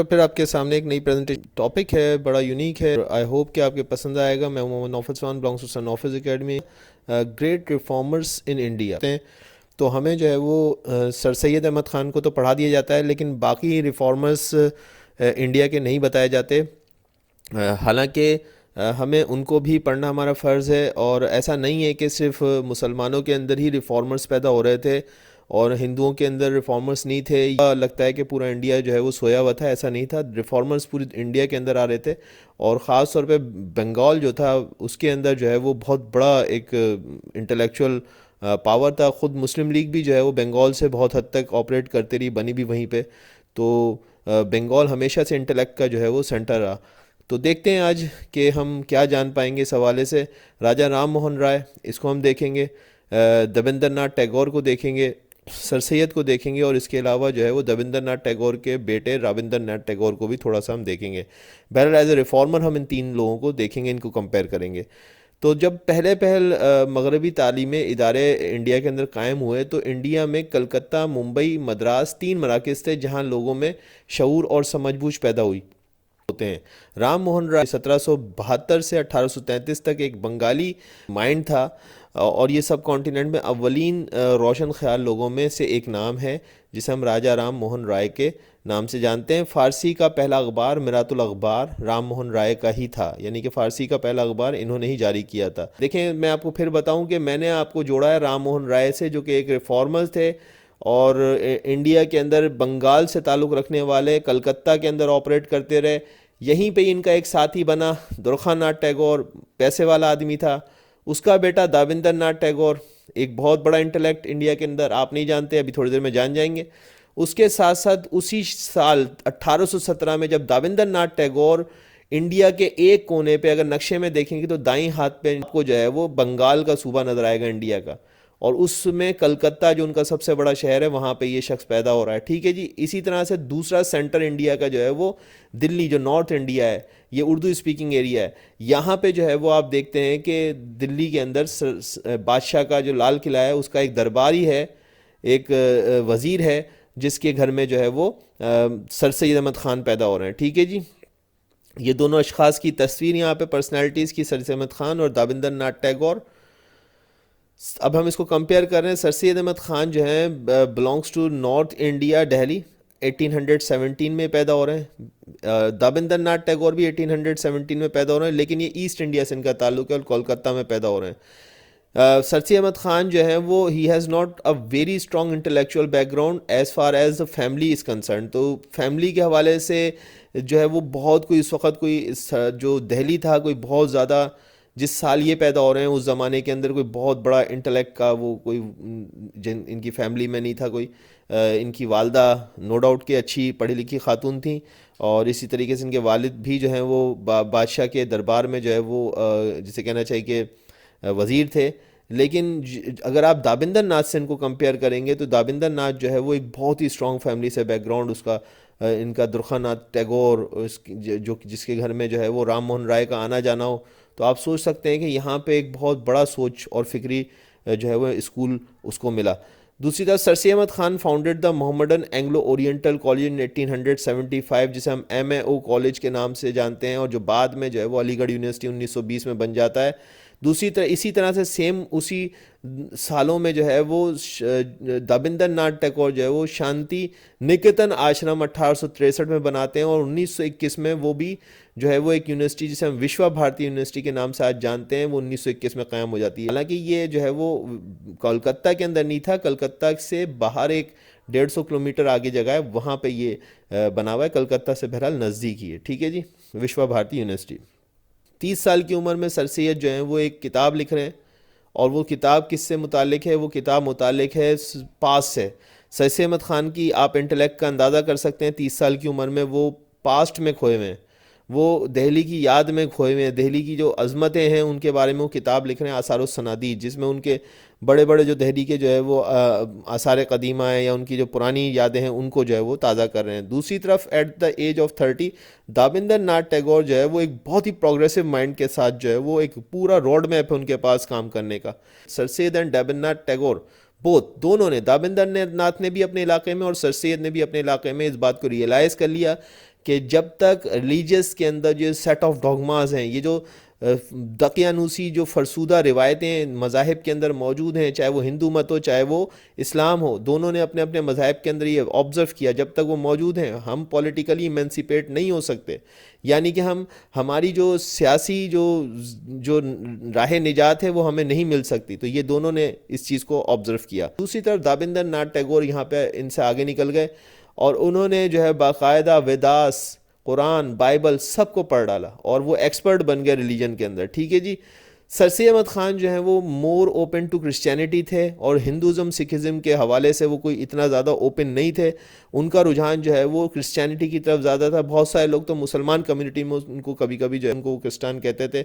तो फिर आपके सामने एक नई प्रेजेंटेशन टॉपिक है, बड़ा यूनिक है। आई होप कि आपके पसंद आएगा। मैं Mohammad Naufal Sawan, belongs to Sun Naufal academy, great reformers in India. तो हमें जो है वो सर सैयद अहमद ख़ान को तो पढ़ा दिया जाता है, लेकिन बाकी रिफॉर्मर्स इंडिया के नहीं बताए जाते। हालांकि हमें उनको भी पढ़ना हमारा फ़र्ज़ है। और ऐसा नहीं है कि सिर्फ मुसलमानों के अंदर ही रिफॉर्मर्स पैदा हो रहे थे और हिंदुओं के अंदर रिफॉर्मर्स नहीं थे। या लगता है कि पूरा इंडिया जो है वो सोया हुआ था, ऐसा नहीं था। रिफॉर्मर्स पूरी इंडिया के अंदर आ रहे थे और ख़ास तौर पे बंगाल जो था उसके अंदर जो है वो बहुत बड़ा एक इंटेलेक्चुअल पावर था। ख़ुद मुस्लिम लीग भी जो है वो बंगाल से बहुत हद तक ऑपरेट करती रही, बनी भी वहीं पे। तो बंगाल हमेशा से इंटेलेक्ट का जो है वो सेंटर रहा। तो देखते हैं आज कि हम क्या जान पाएंगे इस हवाले से। राजा राम मोहन राय, इसको हम देखेंगे, देवेंद्र नाथ टैगोर को देखेंगे, सर सैयद को देखेंगे, और इसके अलावा जो है वो देवेंद्र नाथ टैगोर के बेटे रविंद्र नाथ टैगोर को भी थोड़ा सा हम देखेंगे। बहरहाल एज ए रिफॉर्मर हम इन तीन लोगों को देखेंगे, इनको कंपेयर करेंगे। तो जब पहले मगरबी तालीमी इदारे इंडिया के अंदर कायम हुए तो इंडिया में कलकत्ता, मुंबई, मद्रास तीन मराकज़ थे जहाँ लोगों में शऊर और समझबूझ पैदा हुई होते हैं। राम मोहन राय 1772 से 1833 तक एक बंगाली माइंड था और ये सब कॉन्टिनेंट में अव्वलीन रोशन ख्याल लोगों में से एक नाम है, जिसे हम राजा राम मोहन राय के नाम से जानते हैं। फ़ारसी का पहला अखबार मिरातुल अखबार राम मोहन राय का ही था, यानी कि फ़ारसी का पहला अखबार इन्होंने ही जारी किया था। देखें, मैं आपको फिर बताऊं कि मैंने आपको जोड़ा है राम मोहन राय से, जो कि एक रिफॉर्मर थे और इंडिया के अंदर बंगाल से ताल्लुक़ रखने वाले, कलकत्ता के अंदर ऑपरेट करते रहे। यहीं पे इनका एक साथी बना दुर्गा नाथ टैगोर, पैसे वाला आदमी था। उसका बेटा दाविंदर नाथ टैगोर, एक बहुत बड़ा इंटेलेक्ट इंडिया के अंदर, आप नहीं जानते, अभी थोड़ी देर में जान जाएंगे। उसके साथ साथ उसी साल 1817 में जब दाविंदर नाथ टैगोर इंडिया के एक कोने पे, अगर नक्शे में देखेंगे तो दाईं हाथ पे आपको जो है वो बंगाल का सूबा नजर आएगा इंडिया का, और उसमें कलकत्ता जो उनका सबसे बड़ा शहर है वहाँ पे ये शख्स पैदा हो रहा है। ठीक है जी। इसी तरह से दूसरा सेंटर इंडिया का जो है वो दिल्ली, जो नॉर्थ इंडिया है, ये उर्दू स्पीकिंग एरिया है। यहाँ पे जो है वो आप देखते हैं कि दिल्ली के अंदर बादशाह का जो लाल किला है उसका एक दरबारी है, एक वज़ीर है, जिसके घर में जो है वो सर सैयद अहमद ख़ान पैदा हो रहे हैं। ठीक है जी। ये दोनों अशखास की तस्वीर यहाँ पे, पर्सनैलिटीज़ की, सर सैयद अहमद ख़ान और दाविंदर नाथ टैगोर। अब हम इसको कंपेयर कर रहे हैं। सर सैयद अहमद ख़ान जो हैं belongs to North India, Delhi, 1817 में पैदा हो रहे हैं। दाविंदर नाथ टैगोर भी 1817 में पैदा हो रहे हैं, लेकिन ये ईस्ट इंडिया से इनका ताल्लुक है और कोलकाता में पैदा हो रहे हैं। सर सैयद अहमद ख़ान जो है वो he has not a very strong intellectual background as far as the family is concern. तो फैमिली के हवाले से जो है वो बहुत कोई इस वक्त कोई जो दिल्ली था, कोई बहुत ज़्यादा, जिस साल ये पैदा हो रहे हैं उस ज़माने के अंदर कोई बहुत बड़ा इंटेलेक्ट का वो कोई जिन इनकी फैमिली में नहीं था कोई। इनकी वालदा नो डाउट कि अच्छी पढ़ी लिखी खातून थी, और इसी तरीके से इनके वालिद भी जो हैं वो बादशाह के दरबार में जो है वो जिसे कहना चाहिए कि वज़ीर थे। लेकिन अगर आप दाविंदर नाथ से इनको कंपेयर करेंगे तो दाविंदर नाथ जो है वो एक बहुत ही स्ट्रॉन्ग फैमिली से बैकग्राउंड उसका, इनका दुर्गा नाथ टैगोर जो जिसके घर में जो है वो राम मोहन राय का आना जाना हो, तो आप सोच सकते हैं कि यहाँ पे एक बहुत बड़ा सोच और फिक्री जो है वो स्कूल उसको मिला। दूसरी तरफ sir Syed Ahmad Khan founded the Mohammedan Anglo Oriental College in 1875, जिसे हम MAO कॉलेज के नाम से जानते हैं, और जो बाद में जो है वो अलीगढ़ यूनिवर्सिटी 1920 में बन जाता है। दूसरी तरह इसी तरह से सेम उसी सालों में जो है वो दाविंदर नाथ टैगोर जो है वो शांति निकेतन आश्रम 1863 में बनाते हैं, और 1921 में वो भी जो है वो एक यूनिवर्सिटी जिसे हम विश्व भारती यूनिवर्सिटी के नाम से आज जानते हैं, वो 1921 में कायम हो जाती है। हालांकि ये जो है वो कोलकाता के अंदर नहीं था, कलकत्ता से बाहर एक 150 किलोमीटर आगे जगह है, वहाँ पे ये बना हुआ है। कलकत्ता से बहरहाल नज़दीक ही है। ठीक है जी। विश्व भारती यूनिवर्सिटी। 30 साल की उम्र में सर सैयद जो हैं वो एक किताब लिख रहे हैं, और वो किताब किससे मुतालिक है? वो किताब मुतालिक है पास से। सर सैयद अहमद ख़ान की आप इंटेलेक्ट का अंदाज़ा कर सकते हैं। 30 साल की उम्र में वो पास्ट में खोए हुए हैं, वो दिल्ली की याद में खोए हुए हैं। दिल्ली की जो अज़मतें हैं उनके बारे में वो किताब लिख रहे हैं, आसार सनादी, जिसमें उनके बड़े बड़े जो दिल्ली के जो है वो आसार कदीमा है या उनकी जो पुरानी यादें हैं उनको जो है वो ताज़ा कर रहे हैं। दूसरी तरफ eight the age of 30 Davinder Nath Tagore जो है वो एक बहुत ही प्रोग्रेसिव माइंड के साथ जो है वो एक पूरा रोड मैप है उनके पास काम करने का। Sir Syed and Debendra Nath Tagore both, दोनों ने, दाविंदर नाथ ने भी अपने इलाके में और सर सैयद ने भी अपने इलाके में इस बात को रियलाइज़ कर लिया कि जब तक रिलीजियस के अंदर जो सेट ऑफ डॉगमास हैं, ये जो दकियानूसी जो फरसूदा रिवायतें मज़ाहिब के अंदर मौजूद हैं, चाहे वो हिंदू मत हो चाहे वो इस्लाम हो, दोनों ने अपने अपने मज़ाहिब के अंदर ये ऑब्ज़र्व किया, जब तक वो मौजूद हैं हम पॉलिटिकली इमेंसिपेट नहीं हो सकते। यानी कि हम हमारी जो सियासी जो राह निजात है वो हमें नहीं मिल सकती। तो ये दोनों ने इस चीज़ को ऑब्ज़र्व किया। दूसरी तरफ दाबिंदर नाथ टैगोर यहाँ पे इनसे आगे निकल गए और उन्होंने जो है बाकायदा वेदास, कुरान, बाइबल सबको पढ़ डाला और वो एक्सपर्ट बन गए रिलीजन के अंदर। ठीक है जी। सर सैयद अहमद ख़ान जो है वो मोर ओपन टू क्रिश्चियनिटी थे और हिंदुज़म सिखिज़म के हवाले से वो कोई इतना ज़्यादा ओपन नहीं थे। उनका रुझान जो है वो क्रिश्चियनिटी की तरफ ज़्यादा था। बहुत सारे लोग तो मुसलमान कम्युनिटी में उनको कभी कभी जो है उनको क्रिस्टान कहते थे,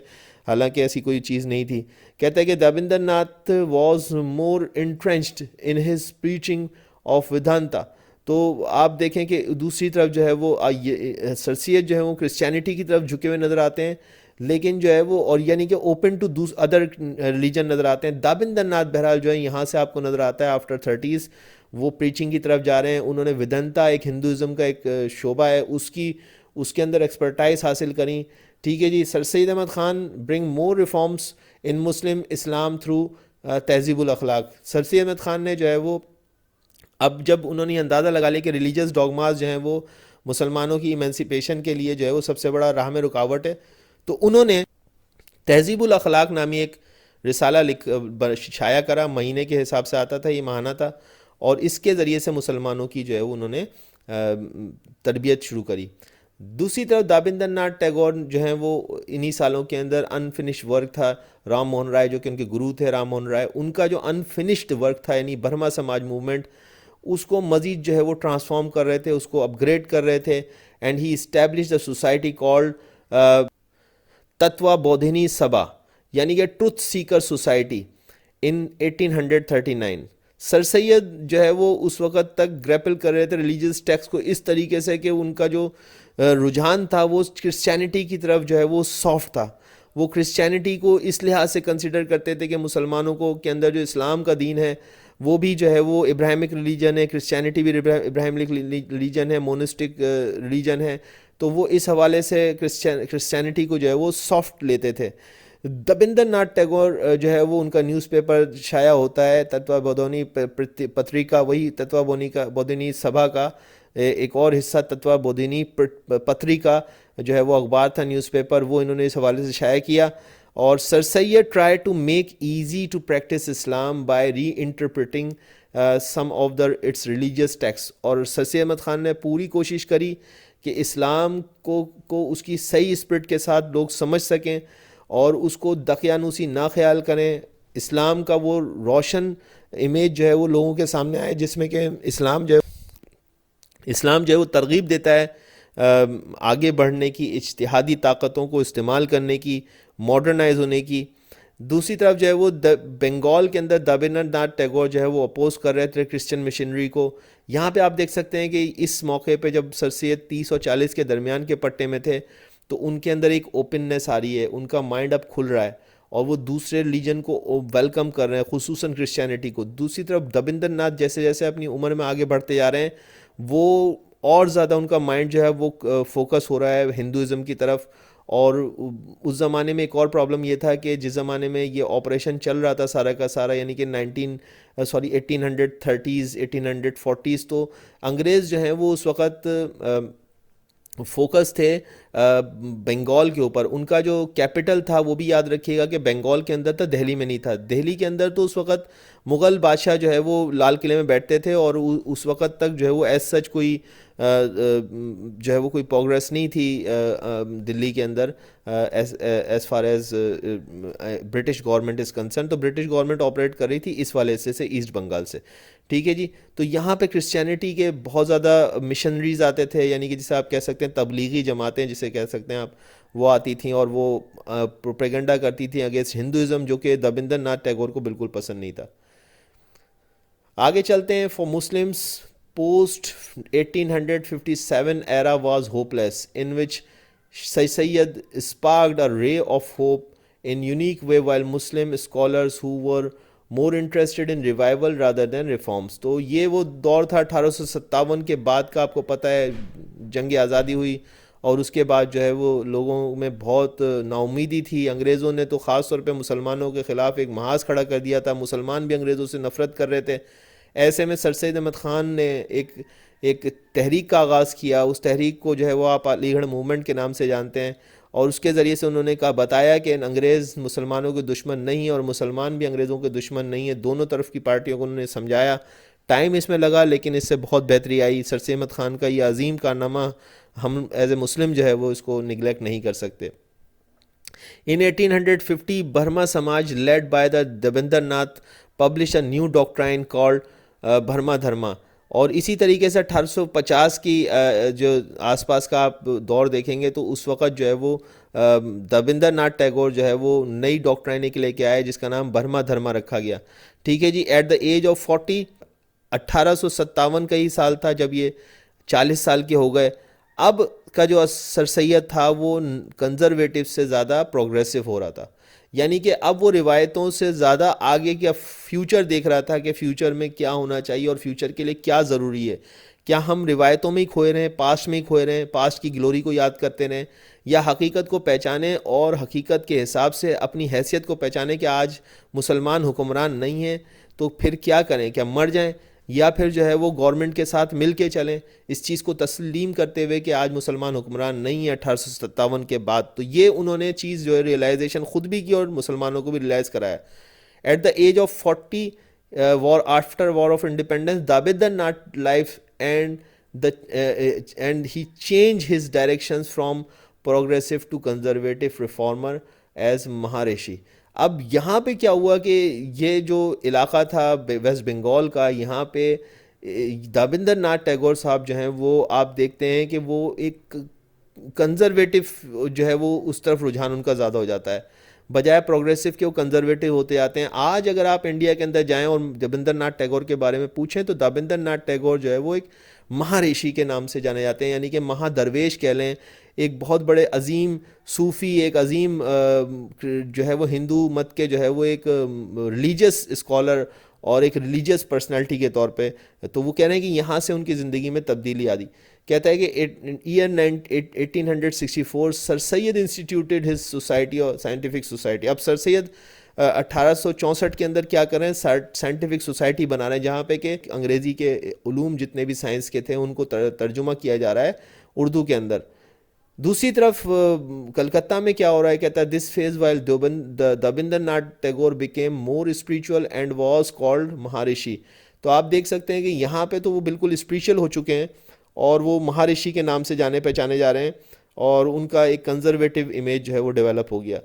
हालांकि ऐसी कोई चीज़ नहीं थी। कहते हैं कि Debendra Nath was more entrenched in his preaching of Vedanta. तो आप देखें कि दूसरी तरफ जो है वो सर सैयद जो है वो क्रिश्चियनिटी की तरफ झुके हुए नज़र आते हैं, लेकिन जो है वो और यानी कि ओपन टू अदर रिलीजन नज़र आते हैं। दाबिंदर नाथ बहरहाल जो है यहाँ से आपको नज़र आता है आफ्टर 30s वो प्रीचिंग की तरफ जा रहे हैं। उन्होंने वेदांता एक हिंदुज़म का एक शोबा है उसके अंदर एक्सपर्टाइज हासिल करी। ठीक है जी। Sir Syed Ahmad Khan bring more reforms in Muslim Islam through Tahzibul Akhlaq. Sir Syed Ahmad Khan ने जो है वो अब जब उन्होंने अंदाज़ा लगा लिया कि रिलीजियस डॉगमास जो हैं वो मुसलमानों की इमेंसिपेशन के लिए जो है वो सबसे बड़ा राह में रुकावट है, तो उन्होंने तहज़ीबुल अखलाक नामी एक रिसाला शाया करा। महीने के हिसाब से आता था, ये माहाना था, और इसके ज़रिए से मुसलमानों की जो है वो उन्होंने तरबियत शुरू करी। दूसरी तरफ दाबिंदर नाथ टैगोर जो हैं वो इन्हीं सालों के अंदर अनफिनिश वर्क था। राम मोहन राय जो कि उनके गुरु थे, राम मोहन राय, उनका जो अनफिनिश्ड वर्क था यानी ब्रह्मा समाज मूवमेंट, उसको मज़ीद जो है वो ट्रांसफॉर्म कर रहे थे, उसको अपग्रेड कर रहे थे। And he establish the society called Tattva Bodhini Sabha, यानी कि truth seeker society, in 1839। Sir Syed जो है वो उस वक़्त तक ग्रैपल कर रहे थे रिलीजियस टेक्स्ट को इस तरीके से कि उनका जो रुझान था वो क्रिश्चियनिटी की तरफ जो है वो सॉफ्ट था। वो क्रिश्चियनिटी को इस लिहाज से कंसिडर करते थे कि मुसलमानों को के अंदर जो इस्लाम का दीन है वो भी जो है वो इब्राहिमिक रिलीजन है, क्रिश्चियनिटी भी इब्राहिमिक रिलीजन है, मोनिस्टिक रिलीजन है। तो वो इस हवाले से क्रिश्चियनिटी को जो है वो सॉफ्ट लेते थे। दाबिंदर नाथ टैगोर जो है वो उनका न्यूज़पेपर शाया होता है तत्वाबोधिनी पत्रिका, वही तत्वाबोधिनी सभा का एक और हिस्सा तत्वाबोधिनी पत्रिका जो है वो अखबार था, न्यूज़पेपर, वो इन्होंने इस हवाले से शाया किया। और sir Syed try to make easy to practice Islam by reinterpreting some of the its religious text. और सर सैयद अहमद ख़ान ने पूरी कोशिश करी कि इस्लाम को उसकी सही स्पिरिट के साथ लोग समझ सकें और उसको दकियानूसी ना ख्याल करें। इस्लाम का वो रोशन इमेज जो है वो लोगों के सामने आए जिसमें कि इस्लाम जो है वो तरगीब देता है आगे बढ़ने की, इज्तिहादी ताकतों को इस्तेमाल करने की, मॉडर्नाइज होने की। दूसरी तरफ जो है वो बंगाल के अंदर दाबिंदर नाथ टैगोर जो है वो अपोज कर रहे थे क्रिश्चियन मिशनरी को। यहाँ पे आप देख सकते हैं कि इस मौके पे जब सर सैयद 30 और 40 के दरमियान के पट्टे में थे तो उनके अंदर एक ओपननेस आ रही है, उनका माइंड अब खुल रहा है और वो दूसरे रिलीजन को वेलकम कर रहे हैं, खुसूसन क्रिश्चियनिटी को। दूसरी तरफ दाबिंदर नाथ जैसे जैसे अपनी उम्र में आगे बढ़ते जा रहे हैं वो और ज़्यादा उनका माइंड जो है वो फोकस हो रहा है हिंदुज़म की तरफ। और उस ज़माने में एक और प्रॉब्लम ये था कि जिस ज़माने में ये ऑपरेशन चल रहा था सारा का सारा, यानी कि 1830s 1840s, तो अंग्रेज़ जो हैं वो उस वक़्त फोकस थे बंगाल के ऊपर। उनका जो कैपिटल था वो भी याद रखिएगा कि बंगाल के अंदर था, दिल्ली में नहीं था। दिल्ली के अंदर तो उस वक़्त मुग़ल बादशाह जो है वो लाल किले में बैठते थे और उस वक़्त तक जो है वो एज सच कोई जो है वो कोई प्रोग्रेस नहीं थी दिल्ली के अंदर as far as British government is concern. तो ब्रिटिश गवर्नमेंट ऑपरेट कर रही थी इस वाले हिस्से से, ईस्ट बंगाल से। ठीक है जी। तो यहाँ पे क्रिश्चियनिटी के बहुत ज़्यादा मिशनरीज आते थे, यानी कि जिसे आप कह सकते हैं तबलीगी जमातें जिसे कह सकते हैं आप, वो आती थी और वो प्रोपेगेंडा करती थी अगेंस्ट हिंदुज़म, जो कि दाबिंदर नाथ टैगोर को बिल्कुल पसंद नहीं था। आगे चलते हैं। For Muslims post 1857 era was hopeless, in which Sayyid sparked a ray of hope in unique way, while Muslim scholars who were more interested in revival rather than reforms. तो ये वो दौर था 1857 के बाद का, आपको पता है जंग आज़ादी हुई और उसके बाद जो है वो लोगों में बहुत नाउमीदी थी। अंग्रेज़ों ने तो ख़ास तौर पे मुसलमानों के ख़िलाफ़ एक महाज खड़ा कर दिया था, मुसलमान भी अंग्रेज़ों से नफ़रत कर रहे थे। ऐसे में सर सैयद अहमद ख़ान ने एक एक तहरीक का आगाज़ किया। उस तहरीक को जो है वो आप अलीगढ़ मूवमेंट के नाम से जानते हैं, और उसके ज़रिए से उन्होंने कहा बताया कि अंग्रेज़ मुसलमानों के दुश्मन नहीं है और मुसलमान भी अंग्रेज़ों के दुश्मन नहीं है। दोनों तरफ की पार्टियों को उन्होंने समझाया। टाइम इसमें लगा लेकिन इससे बहुत बेहतरी आई। सर सैयद अहमद ख़ान का ये अजीम कारनामा हम एज ए मुस्लिम जो है वो इसको निगलेक्ट नहीं कर सकते। In 1850, Burma Samaj, led by the Devinder Nath, published a new doctrine called Burma Dharma। और इसी तरीके से 1850 की जो आसपास का आप दौर देखेंगे तो उस वक़्त जो है वो देवेंद्र नाथ टैगोर जो है वो नई डॉक्ट्राइन एक लेके आए जिसका नाम बर्मा धर्मा रखा गया। ठीक है जी। एट द एज ऑफ 40, 1857 का ही साल था जब ये 40 साल के हो गए। अब का जो सर सैयद था वो कंजर्वेटिव से ज़्यादा प्रोग्रेसिव हो रहा था, यानी कि अब वो रिवायतों से ज़्यादा आगे का फ्यूचर देख रहा था कि फ्यूचर में क्या होना चाहिए और फ्यूचर के लिए क्या ज़रूरी है। क्या हम रिवायतों में ही खोए रहें, पास्ट में ही खोए रहें, पास्ट की ग्लोरी को याद करते रहें, या हकीकत को पहचानें और हकीकत के हिसाब से अपनी हैसियत को पहचानें कि आज मुसलमान हुक्मरान नहीं हैं तो फिर क्या करें, क्या मर जाएं, या फिर जो है वो गवर्नमेंट के साथ मिल के चलें इस चीज़ को तस्लीम करते हुए कि आज मुसलमान हुक्मरान नहीं है 1857 के बाद। तो ये उन्होंने चीज़ जो है रियलाइजेशन ख़ुद भी की और मुसलमानों को भी रियलाइज़ कराया। At the age of 40, war after war of independence, Debendra Nath life and he change his directions from progressive to conservative reformer as Maharishi. अब यहाँ पे क्या हुआ कि ये जो इलाका था वेस्ट बंगाल का, यहाँ पे दाबिंदर नाथ टैगोर साहब जो हैं वो आप देखते हैं कि वो एक कंजर्वेटिव जो है वो उस तरफ रुझान उनका ज़्यादा हो जाता है, बजाय प्रोग्रेसिव के वो कंजर्वेटिव होते जाते हैं। आज अगर आप इंडिया के अंदर जाएं और दाबिंदर नाथ टैगोर के बारे में पूछें तो दाबिंदर नाथ टैगोर जो है वो एक महाऋषि के नाम से जाने जाते हैं, यानी कि महादरवेश कह लें, एक बहुत बड़े अजीम सूफ़ी, एक अजीम जो है वो हिंदू मत के जो है वो एक रिलीजियस स्कॉलर और एक रिलीजियस पर्सनालिटी के तौर पे। तो वो कह रहे हैं कि यहाँ से उनकी ज़िंदगी में तब्दीली आ दी। कहता है कि year 1864 sir Syed instituted his society और साइंटिफिक सोसाइटी। अब सर सैयद 1864 के अंदर क्या कर रहे हैं, साइंटिफिक सोसाइटी बना रहे हैं जहाँ पे कि अंग्रेज़ी के उलूम जितने भी साइंस के थे उनको तर्जुमा किया जा रहा है उर्दू के अंदर। दूसरी तरफ कलकत्ता में क्या हो रहा है, कहता है this phase while Debendra Nath Tagore became more spiritual and was called Maharishi. तो आप देख सकते हैं कि यहाँ पे तो वो बिल्कुल स्पिरिचुअल हो चुके हैं और वो महारिषि के नाम से जाने पहचाने जा रहे हैं और उनका एक कंजर्वेटिव इमेज जो है वो डेवलप हो गया।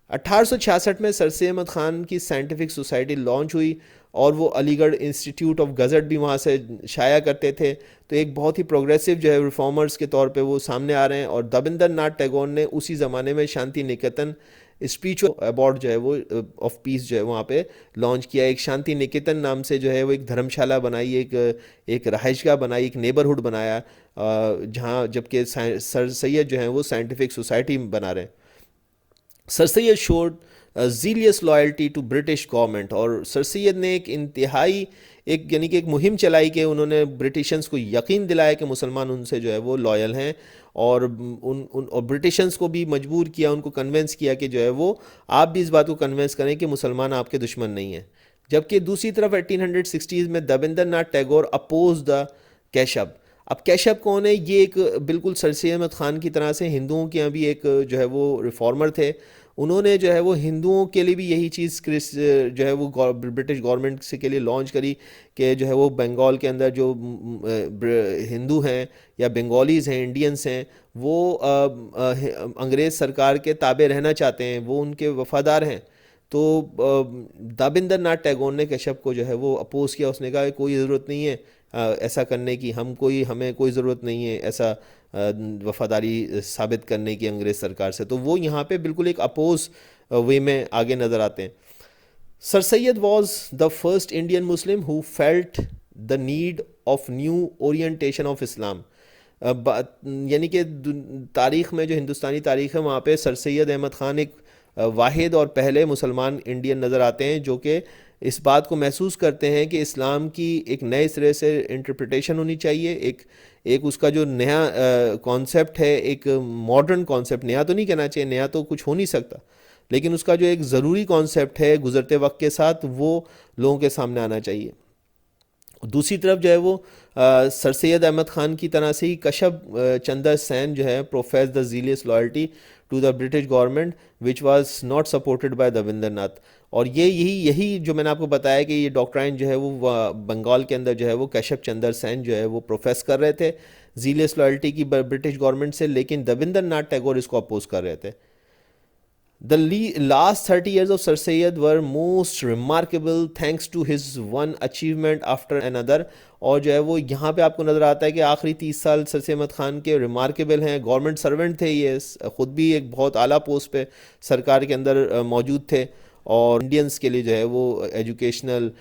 1866 में सर सैयद अहमद ख़ान की साइंटिफिक सोसाइटी लॉन्च हुई और वो अलीगढ़ इंस्टीट्यूट ऑफ गज़ट भी वहाँ से शाया करते थे। तो एक बहुत ही प्रोग्रेसिव जो है रिफॉर्मर्स के तौर पे वो सामने आ रहे हैं। और दाबिंदर नाथ टैगोर ने उसी ज़माने में शांति निकेतन स्पिरिचुअल अवार्ड जो है वो ऑफ पीस जो है वहाँ पे लॉन्च किया। एक शांति निकेतन नाम से जो है वो एक धर्मशाला बनाई, एक रहायशगाह बनाई, एक नेबरहुड बनाया जहाँ, जबकि सर सैयद जो है वो साइंटिफिक सोसाइटी बना रहे हैं। Sir Syed showed zealous loyalty to British government. और सर सैयद ने एक इंतहाई एक यानी कि एक मुहिम चलाई कि उन्होंने ब्रिटिशर्स को यकीन दिलाया कि मुसलमान उनसे जो है वो लॉयल हैं और और ब्रिटिशर्स को भी मजबूर किया, उनको कन्वेंस किया कि जो है वो आप भी इस बात को कन्वेंस करें कि मुसलमान आपके दुश्मन नहीं हैं। जबकि दूसरी तरफ 1860 में दाबिंदर नाथ टैगोर अपोज द कैशब। अब कैशब कौन है, ये एक बिल्कुल सर सैयद अहमद ख़ान की तरह से हिंदुओं के यहाँ भी एक जो है वो रिफॉर्मर थे। उन्होंने जो है वो हिंदुओं के लिए भी यही चीज़ जो है वो ब्रिटिश गवर्नमेंट से के लिए लॉन्च करी कि जो है वो बंगाल के अंदर जो हिंदू हैं या बंगालीज़ हैं, इंडियंस हैं, वो अंग्रेज़ सरकार के ताबे रहना चाहते हैं, वो उनके वफ़ादार हैं। तो दाबिंदर नाथ टैगोर ने कैशब को जो है वो अपोज़ किया। उसने कहा कोई ज़रूरत नहीं है ऐसा करने की, हमें कोई ज़रूरत नहीं है ऐसा वफ़ादारी साबित करने की अंग्रेज़ सरकार से। तो वो यहाँ पे बिल्कुल एक अपोज वे में आगे नज़र आते हैं। Sir Syed was the first Indian Muslim who felt the need of new orientation of Islam. यानी कि तारीख़ में जो हिंदुस्तानी तारीख़ है वहाँ पे सर सैयद अहमद ख़ान एक वाहिद और पहले मुसलमान इंडियन नज़र आते हैं जो कि इस बात को महसूस करते हैं कि इस्लाम की एक नए सिरे से इंटरप्रिटेशन होनी चाहिए, एक उसका जो नया कॉन्सेप्ट है, एक मॉडर्न कॉन्सेप्ट, नया तो नहीं कहना चाहिए, नया तो कुछ हो नहीं सकता, लेकिन उसका जो एक ज़रूरी कॉन्सेप्ट है गुज़रते वक्त के साथ, वो लोगों के सामने आना चाहिए। दूसरी तरफ जो है वो सर सैयद अहमद ख़ान की तरह से ही कशब चंदा सैन जो है professed the zealous loyalty to the British government which was not supported by Devendra Nath. और ये यही जो मैंने आपको बताया कि ये डॉक्ट्राइन जो है वो बंगाल के अंदर जो है वो कशब चंद्र सेन जो है वो प्रोफेस कर रहे थे जीलियस लॉयल्टी की ब्रिटिश गवर्नमेंट से, लेकिन देवेंद्र नाथ टैगोर इसको अपोज कर रहे थे। The last 30 years of Sir Syed were most remarkable thanks to his one achievement after another। और जो है वो यहाँ पे आपको नज़र आता है कि आखिरी 30 साल सर सैयद अहमद ख़ान के रिमार्केबल हैं। गवर्नमेंट सर्वेंट थे ये, ख़ुद भी एक बहुत आला पोस्ट पे सरकार के अंदर मौजूद थे, और इंडियंस के लिए जो है वो एजुकेशनल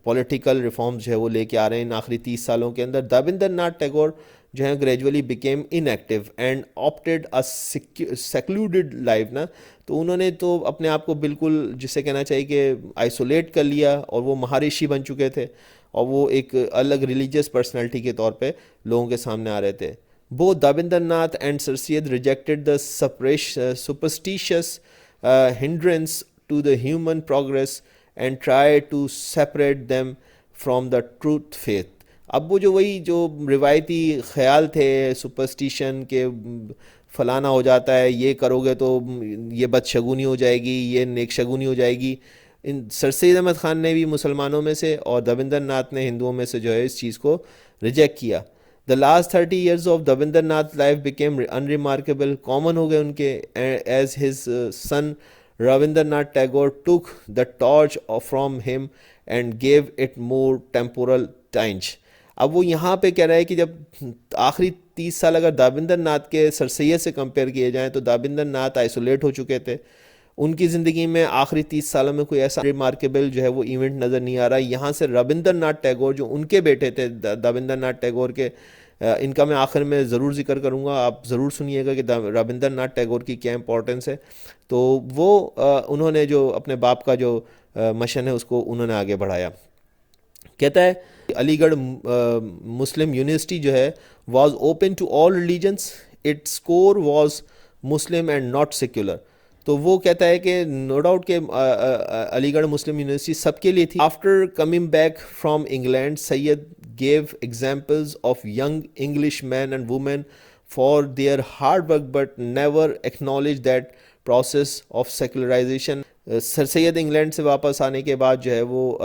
पॉलिटिकल रिफॉर्म्स जो है वो लेके आ रहे हैं इन आखिरी 30 सालों के अंदर। देवेंद्र नाथ टैगोर जो है gradually became inactive and opted a secluded life ना, तो उन्होंने तो अपने आप को बिल्कुल जिसे कहना चाहिए कि आइसोलेट कर लिया, और वो महर्षि बन चुके थे, और वो एक अलग रिलीजियस पर्सनालिटी के तौर पे लोगों के सामने आ रहे थे। Both Devendra Nath and sir Syed rejected the superstitious hindrance to the human progress and try to separate them from the truth faith। अब वो जो वही जो रिवायती ख्याल थे सुपरस्टिशन के, फलाना हो जाता है, ये करोगे तो ये बदशगुनी हो जाएगी, ये नेकशगुनी हो जाएगी, इन सर सैयद अहमद ख़ान ने भी मुसलमानों में से और देवेंद्र नाथ ने हिंदुओं में से जो है इस चीज़ को रिजेक्ट किया। The last 30 years of Devendra Nath life became unremarkable, common हो गए उनके, as his son Rabindranath Tagore took the torch from him and gave it more temporal tinge. अब वो यहाँ पे कह रहा है कि जब आखिरी 30 साल अगर देवेंद्र नाथ के सर सैयद से कंपेयर किए जाएँ तो देवेंद्र नाथ आइसोलेट हो चुके थे, उनकी ज़िंदगी में आखिरी 30 सालों में कोई ऐसा रिमार्केबल जो है वो इवेंट नज़र नहीं आ रहा। यहाँ से रविंद्रनाथ टैगोर जो उनके बेटे थे देवेंद्र नाथ टैगोर के, इनका मैं आखिर में ज़रूर जिक्र करूँगा, आप ज़रूर सुनिएगा कि रविंद्रनाथ टैगोर की क्या इंपॉर्टेंस है। तो वो उन्होंने जो अपने बाप का जो मिशन है उसको उन्होंने आगे बढ़ाया। कहता है अलीगढ़ मुस्लिम यूनिवर्सिटी जो है was open to all religions, its core was Muslim and not secular. तो वो कहता है कि नो डाउट के अलीगढ़ मुस्लिम यूनिवर्सिटी सबके लिए थी। After coming back from England Syed gave examples of young English man and women for their hard work but never acknowledge that process of secularisation. Sir Syed England से वापस आने के बाद जो है वो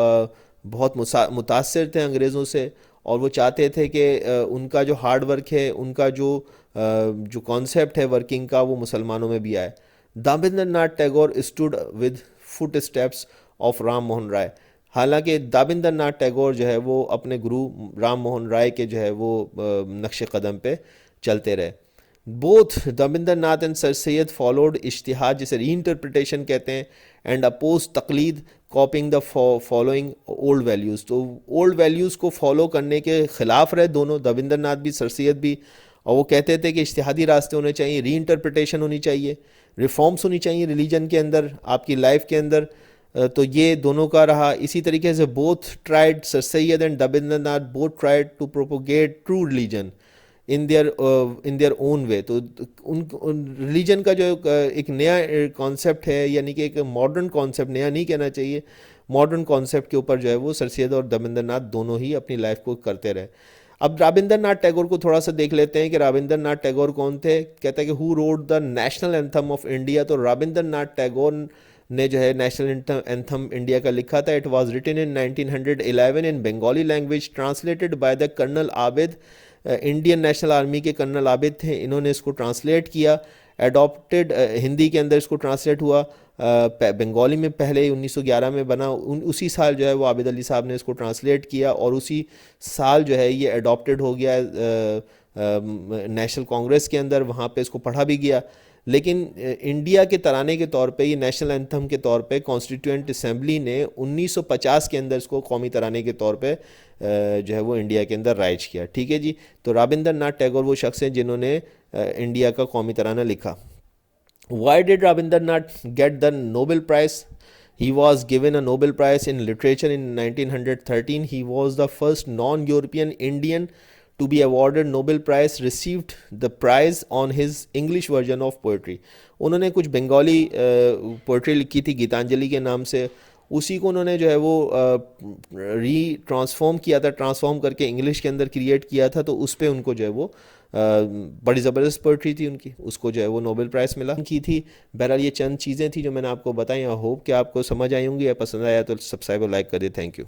बहुत मुतासर थे अंग्रेज़ों से, और वो चाहते थे कि उनका जो हार्ड वर्क है, उनका जो कॉन्सेप्ट है वर्किंग का, वो मुसलमानों में भी आए। Devendra Nath Tagore stood with footsteps of Ram Mohan Roy. हालांकि देवेंद्र नाथ टैगोर जो है वो अपने गुरु राम मोहन राय के जो है वो नक्श कदम पे चलते रहे। Both Devendra Nath and sir Syed followed इश्तिहाद, जिसे री इंटरप्रिटेशन कहते हैं, एंड अपोज तकलीद copying the following old values. तो ओल्ड वैल्यूज़ को फॉलो करने के ख़िलाफ़ रहे दोनों, देवेंद्र नाथ भी सर सैयद भी, और वो कहते थे कि इज्तिहादी रास्ते होने चाहिए, री इंटरप्रिटेशन होनी चाहिए, रिफॉर्म्स होनी चाहिए रिलीजन के अंदर, आपकी लाइफ के अंदर। तो ये दोनों का रहा। इसी तरीके से both tried, sir Syed and Devendra Nath both tried to propagate true religion in their own way. तो उन रिलीजन का जो एक नया कॉन्सेप्ट है, यानी कि एक मॉडर्न कॉन्सेप्ट, नया नहीं कहना चाहिए, मॉडर्न कॉन्सेप्ट के ऊपर जो है वो सर सैयद और देवेंद्र नाथ दोनों ही अपनी लाइफ को करते रहे। अब रविंद्रनाथ टैगोर को थोड़ा सा देख लेते हैं कि रविंद्रनाथ टैगोर कौन थे। कहता है कि who wrote the national anthem of India. तो रविंद्रनाथ टैगोर ने जो है नेशनल एंथम इंडिया का लिखा था। It was written in 1911 in Bengali language, translated by the colonel Abid. Indian National Army के कर्नल आबिद थे, इन्होंने इसको ट्रांसलेट किया। एडॉप्टेड हिंदी के अंदर इसको ट्रांसलेट हुआ, बंगाली में पहले 1911 में बना। उसी साल जो है वो आबिद अली साहब ने इसको ट्रांसलेट किया, और उसी साल जो है ये अडॉप्टेड हो गया नेशनल कांग्रेस के अंदर, वहाँ पे इसको पढ़ा भी गया। लेकिन इंडिया के तराने के तौर पे, ये नेशनल एंथम के तौर पे कॉन्स्टिट्यूएंट असेंबली ने 1950 के अंदर इसको कौमी तराने के तौर पे जो है वो इंडिया के अंदर राइज किया। ठीक है जी। तो रविंद्रनाथ टैगोर वो शख्स हैं जिन्होंने इंडिया का कौमी तराना लिखा। Why did Rabindranath get the Nobel Prize? He was given a Nobel Prize in Literature in 1913. He was the first non-European Indian to be awarded Nobel Prize. Received the prize on his English version of poetry. उन्होंने कुछ Bengali poetry लिखी थी गीतांजलि के नाम से, उसी को उन्होंने जो है वो री ट्रांसफॉर्म किया था, ट्रांसफॉर्म करके इंग्लिश के अंदर क्रिएट किया था, तो उस पर उनको जो है वो बड़ी ज़बरदस्त पोइट्री थी उनकी, उसको जो है वो नोबेल प्राइज़ मिला की थी। बहरहाल ये चंद चीज़ें थी जो मैंने आपको बताई। आई होप कि आपको समझ आई होंगी या पसंद आया तो सब्सक्राइब और लाइक कर दे। Thank you.